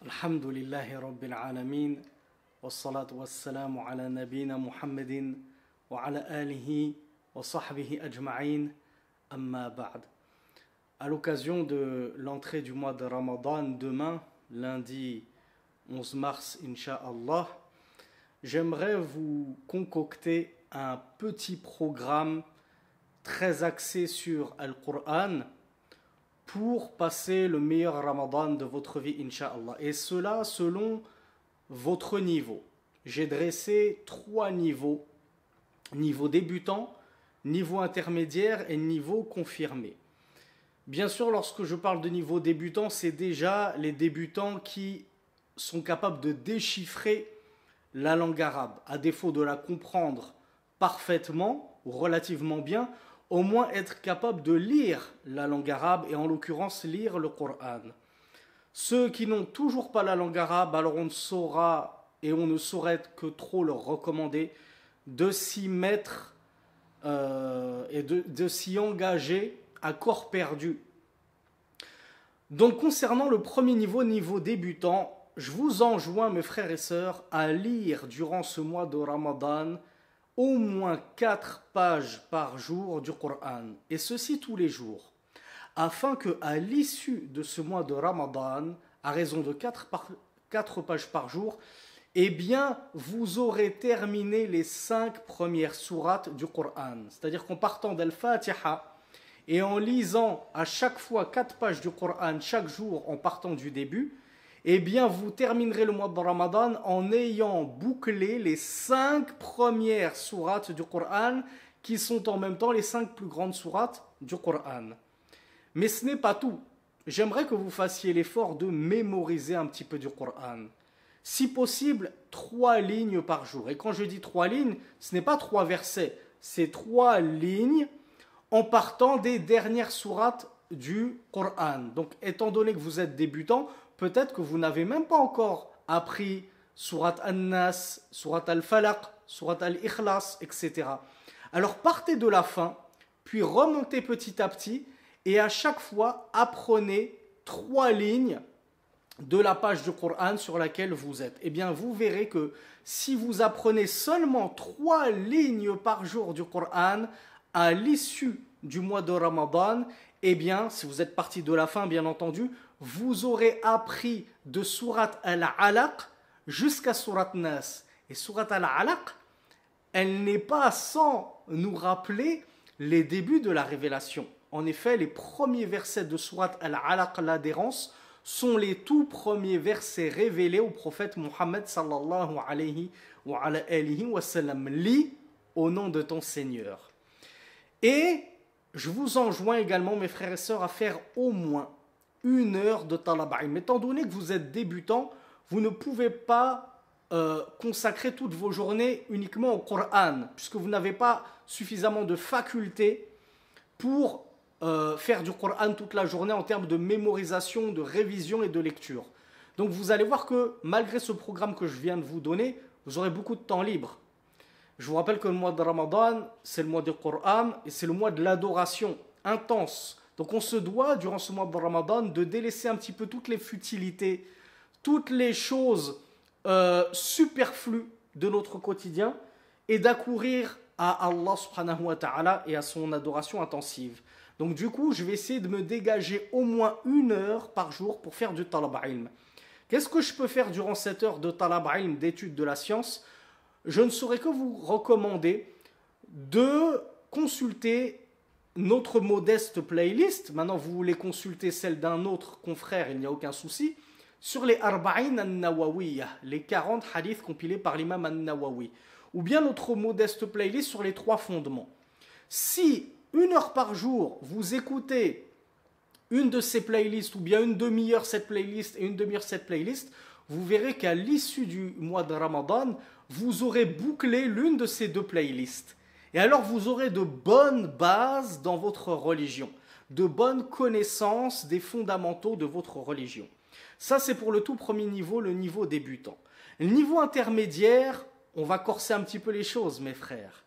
الحمد لله رب العالمين والصلاة والسلام على نبينا محمد وعلى آله وصحبه أجمعين أما بعد. À l'occasion de l'entrée du mois de Ramadan, demain, lundi 11 mars, Inch'Allah, j'aimerais vous concocter un petit programme très axé sur Al-Qur'an pour passer le meilleur Ramadan de votre vie, Inch'Allah. Et cela selon votre niveau. J'ai dressé 3 niveaux. Niveau débutant, niveau intermédiaire et niveau confirmé. Bien sûr, lorsque je parle de niveau débutant, c'est déjà les débutants qui sont capables de déchiffrer la langue arabe. À défaut de la comprendre parfaitement ou relativement bien, au moins être capable de lire la langue arabe et en l'occurrence lire le Coran. Ceux qui n'ont toujours pas la langue arabe, alors on ne saura et on ne saurait que trop leur recommander de s'y mettre et de s'y engager à corps perdu. Donc concernant le premier niveau, niveau débutant, je vous enjoins mes frères et sœurs à lire durant ce mois de Ramadan au moins 4 pages par jour du Coran, et ceci tous les jours, afin que à l'issue de ce mois de Ramadan, à raison de 4 pages par jour, eh bien, vous aurez terminé les 5 premières sourates du Coran. C'est-à-dire qu'en partant d'Al-Fatiha et en lisant à chaque fois 4 pages du Coran chaque jour en partant du début, eh bien, vous terminerez le mois de Ramadan en ayant bouclé les 5 premières sourates du Coran qui sont en même temps les 5 plus grandes sourates du Coran. Mais ce n'est pas tout. J'aimerais que vous fassiez l'effort de mémoriser un petit peu du Coran. Si possible, 3 lignes par jour. Et quand je dis 3 lignes, ce n'est pas 3 versets, c'est 3 lignes en partant des dernières sourates du Coran. Donc, étant donné que vous êtes débutant, peut-être que vous n'avez même pas encore appris Surat An-Nas, Surat Al-Falaq, Surat Al-Ikhlas, etc. Alors partez de la fin, puis remontez petit à petit, et à chaque fois apprenez 3 lignes de la page du Coran sur laquelle vous êtes. Eh bien, vous verrez que si vous apprenez seulement 3 lignes par jour du Coran, à l'issue du mois de Ramadan, eh bien, si vous êtes parti de la fin, bien entendu, vous aurez appris de Surat Al-Alaq jusqu'à Surat Nas. Et Surat Al-Alaq, elle n'est pas sans nous rappeler les débuts de la révélation. En effet, les premiers versets de Surat Al-Alaq, l'adhérence, sont les tout premiers versets révélés au prophète Muhammad sallallahu alayhi wa sallam. Lis au nom de ton Seigneur. Et je vous enjoins également, mes frères et sœurs, à faire au moins 1 heure de talab ilm. Étant donné que vous êtes débutant, vous ne pouvez pas consacrer toutes vos journées uniquement au Coran, puisque vous n'avez pas suffisamment de facultés pour faire du Coran toute la journée en termes de mémorisation, de révision et de lecture. Donc vous allez voir que malgré ce programme que je viens de vous donner, vous aurez beaucoup de temps libre. Je vous rappelle que le mois de Ramadan, c'est le mois du Coran et c'est le mois de l'adoration intense. Donc on se doit, durant ce mois de Ramadan, de délaisser un petit peu toutes les futilités, toutes les choses superflues de notre quotidien et d'accourir à Allah subhanahu wa ta'ala et à son adoration intensive. Donc du coup, je vais essayer de me dégager au moins 1 heure par jour pour faire du talab ilm. Qu'est-ce que je peux faire durant cette heure de talab ilm, d'étude de la science? Je ne saurais que vous recommander de consulter notre modeste playlist. Maintenant, vous voulez consulter celle d'un autre confrère, il n'y a aucun souci. Sur les Arba'in al-Nawawiyah, les 40 hadiths compilés par l'imam al-Nawawi. Ou bien notre modeste playlist sur les 3 fondements. Si 1 heure par jour, vous écoutez une de ces playlists, ou bien une demi-heure cette playlist et une demi-heure cette playlist, vous verrez qu'à l'issue du mois de Ramadan, vous aurez bouclé l'une de ces 2 playlists. Et alors vous aurez de bonnes bases dans votre religion, de bonnes connaissances des fondamentaux de votre religion. Ça, c'est pour le tout premier niveau, le niveau débutant. Le niveau intermédiaire, on va corser un petit peu les choses, mes frères.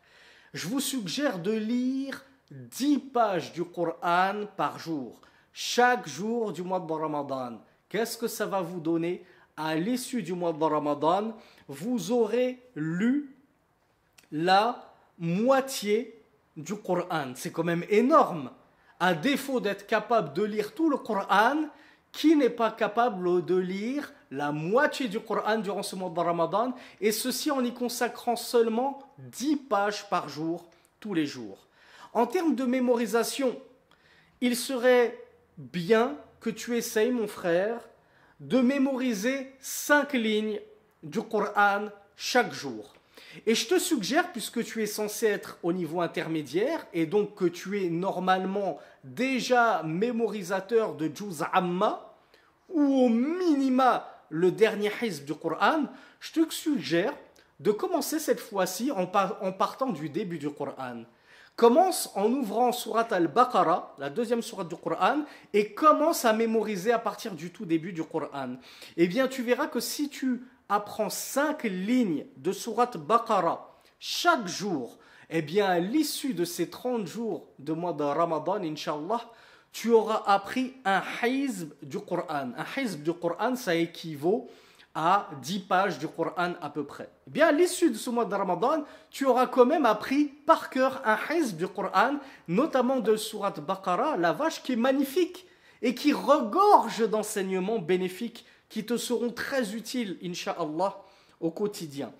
Je vous suggère de lire 10 pages du Coran par jour, chaque jour du mois de Ramadan. Qu'est-ce que ça va vous donner? à l'issue du mois de Ramadan, vous aurez lu la moitié du Coran. C'est quand même énorme. À défaut d'être capable de lire tout le Coran, qui n'est pas capable de lire la moitié du Coran durant ce mois de Ramadan, et ceci en y consacrant seulement 10 pages par jour, tous les jours. En termes de mémorisation, il serait bien que tu essayes, mon frère, de mémoriser 5 lignes du Coran chaque jour. Et je te suggère, puisque tu es censé être au niveau intermédiaire, et donc que tu es normalement déjà mémorisateur de Juz Amma, ou au minima le dernier hizb du Coran, je te suggère de commencer cette fois-ci en partant du début du Coran. Commence en ouvrant Surat al-Baqarah, la deuxième sourate du Coran, et commence à mémoriser à partir du tout début du Coran. Eh bien, tu verras que si tu apprends 5 lignes de Surat Baqarah chaque jour, eh bien, à l'issue de ces 30 jours de mois de Ramadan, Inch'Allah, tu auras appris un hizb du Coran. Un hizb du Coran, ça équivaut à 10 pages du Coran à peu près. Eh bien, à l'issue de ce mois de Ramadan, tu auras quand même appris par cœur un hizb du Coran, notamment de Surat Baqarah, la vache qui est magnifique et qui regorge d'enseignements bénéfiques qui te seront très utiles, Inch'Allah, au quotidien.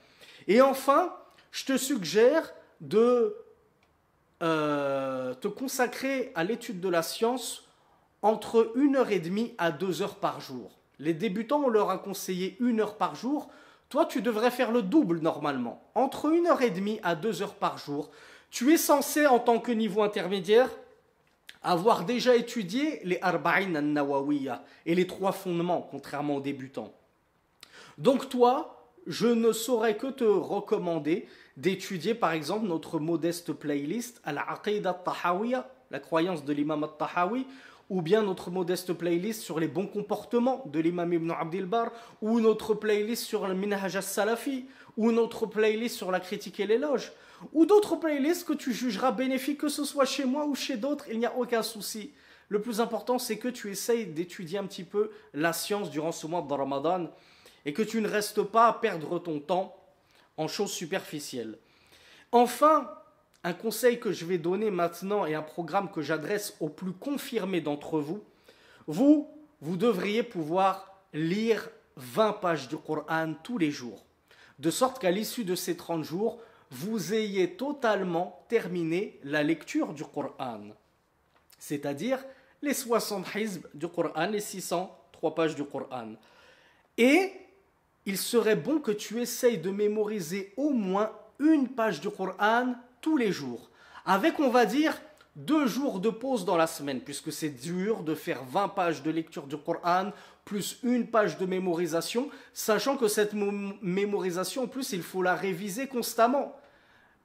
Et enfin, je te suggère de te consacrer à l'étude de la science entre 1h30 à 2h par jour. Les débutants, on leur a conseillé 1 heure par jour. Toi, tu devrais faire le double normalement. Entre 1h30 à 2h par jour, tu es censé, en tant que niveau intermédiaire, avoir déjà étudié les Arba'in al-Nawawiyya et les 3 fondements, contrairement aux débutants. Donc toi, je ne saurais que te recommander d'étudier par exemple notre modeste playlist Al-Aqidah al-Tahawiyya, la croyance de l'imam al-Tahawi, ou bien notre modeste playlist sur les bons comportements de l'imam Ibn Abdil Bar, ou notre playlist sur le Minhaj al-Salafi, ou notre playlist sur la critique et l'éloge, ou d'autres playlists que tu jugeras bénéfiques, que ce soit chez moi ou chez d'autres, il n'y a aucun souci. Le plus important, c'est que tu essayes d'étudier un petit peu la science durant ce mois de Ramadan, et que tu ne restes pas à perdre ton temps en choses superficielles. Enfin, un conseil que je vais donner maintenant et un programme que j'adresse aux plus confirmés d'entre vous, vous devriez pouvoir lire 20 pages du Coran tous les jours, de sorte qu'à l'issue de ces 30 jours, vous ayez totalement terminé la lecture du Coran, c'est-à-dire les 60 hizb du Coran, les 603 pages du Coran. Et il serait bon que tu essayes de mémoriser au moins une page du Coran tous les jours, avec, on va dire, 2 jours de pause dans la semaine, puisque c'est dur de faire 20 pages de lecture du Coran, plus une page de mémorisation, sachant que cette mémorisation, en plus, il faut la réviser constamment.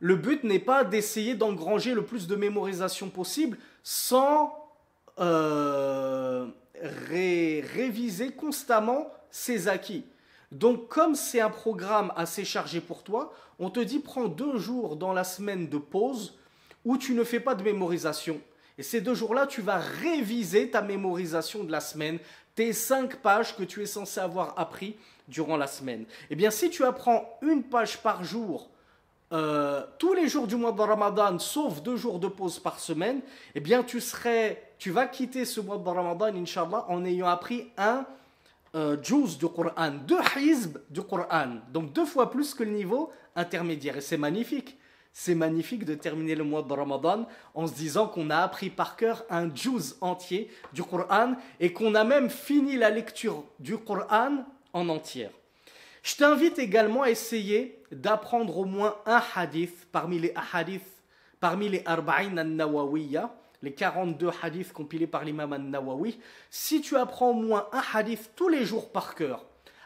Le but n'est pas d'essayer d'engranger le plus de mémorisation possible sans réviser constamment ses acquis. Donc, comme c'est un programme assez chargé pour toi, on te dit prends 2 jours dans la semaine de pause où tu ne fais pas de mémorisation. Et ces 2 jours-là, tu vas réviser ta mémorisation de la semaine, tes 5 pages que tu es censé avoir appris durant la semaine. Eh bien, si tu apprends une page par jour, tous les jours du mois de Ramadan, sauf 2 jours de pause par semaine, eh bien, tu vas quitter ce mois de Ramadan, Inch'Allah, en ayant appris un juz du Coran, 2 hizb du Coran, donc 2 fois plus que le niveau intermédiaire. Et c'est magnifique. C'est magnifique de terminer le mois de Ramadan en se disant qu'on a appris par cœur un juz entier du Coran et qu'on a même fini la lecture du Coran en entière. Je t'invite également à essayer d'apprendre au moins un hadith parmi les Arba'in al-Nawawiyya, les 42 hadiths compilés par l'imam al-Nawawi. Si tu apprends au moins un hadith tous les jours par cœur,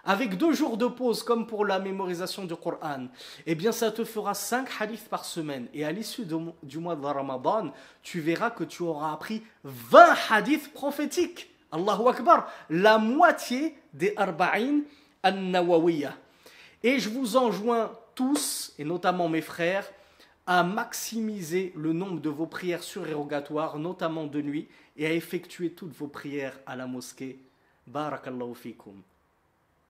avec 2 jours de pause comme pour la mémorisation du Coran, eh bien ça te fera 5 hadiths par semaine. Et à l'issue du mois de Ramadan, tu verras que tu auras appris 20 hadiths prophétiques. Allahu Akbar, la moitié des Arba'in al-Nawawiyya. Et je vous enjoins tous, et notamment mes frères, à maximiser le nombre de vos prières surérogatoires, notamment de nuit, et à effectuer toutes vos prières à la mosquée. Barakallahu fikum.